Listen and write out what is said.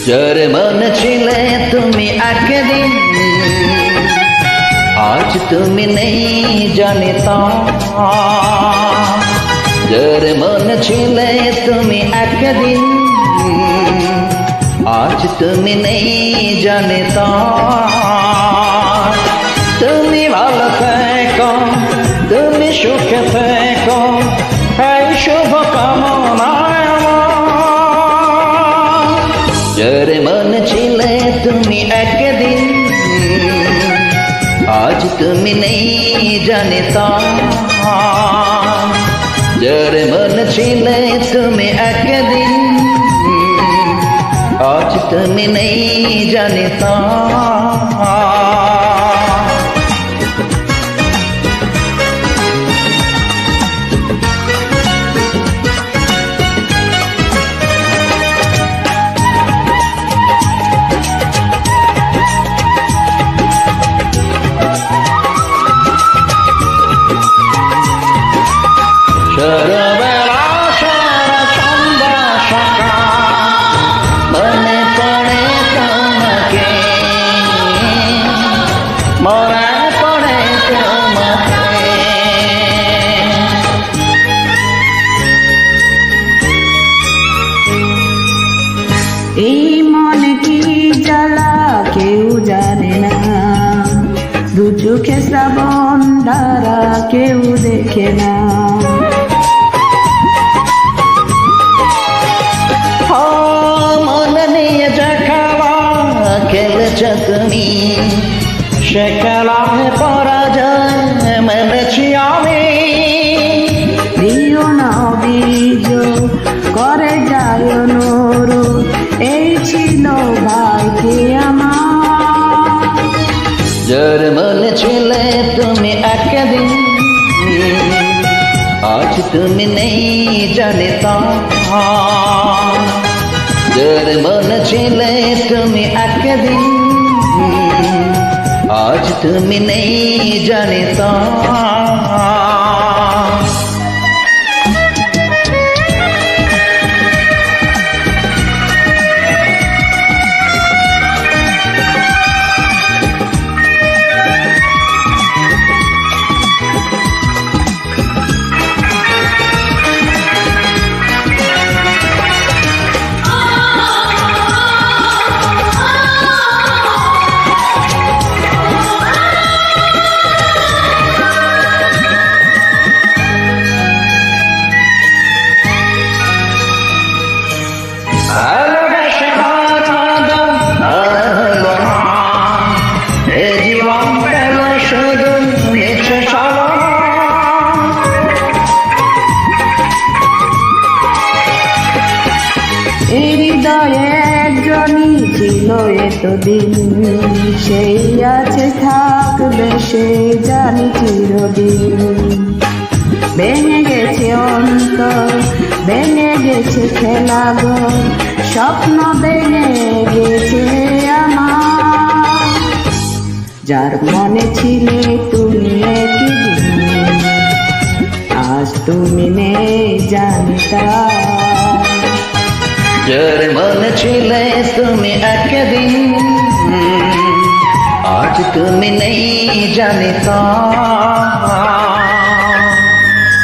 যার মন ছিলে তুমি একদিন, আজ তুমি নেই জানি তা। যার মন ছিলে তুমি একদিন, আজ তুমি নেই জানি তা। তুমি ভালো থেকো, তুমি সুখে থেকো, এই শুভ কামনা। যার মন ছিলে তুমি একদিন, আজ তুমি নেই জানি তা। যার মন ছিলে তুমি একদিন, আজ তুমি নেই জানি তা। ছোটবেলা সারা সন্ধ্যা সকাল মনে পড়ে তোমাকে, মনে পড়ে তোমাকে। এই মনে কি জ্বালা কেউ জানে না, দু চোখে শ্রাবণ ধারা কেউ দেখে না। মনে নিয়ে যে খেলা খেলেছ তুমি, সে খেলায় পরাজয় মেনেছি আমি। দিও না অভিযোগ করে যায় অনুরোধ, এই ছিল ভাইকে আমার। যার মনে ছিলে তুমি একদিন, আজ তুমি নেই জানি তা। যার মনে ছিলে তুমি একদিন, আজ তুমি নেই জানি তা। হৃদয়ে একজনই ছিল এতদিন, সেই আছে থাকবে সে জানি চিরদিন। ভেঙে গেছে অন্তর, ভেঙে গেছে খেলাঘর, স্বপ্ন ভেঙে গেছে আমার। যার মনে ছিলে তুমি একদিন, আজ তুমি নেই জানতা। যার মনে ছিলে তুমি একদিন, আজ তুমি নেই জানি তা।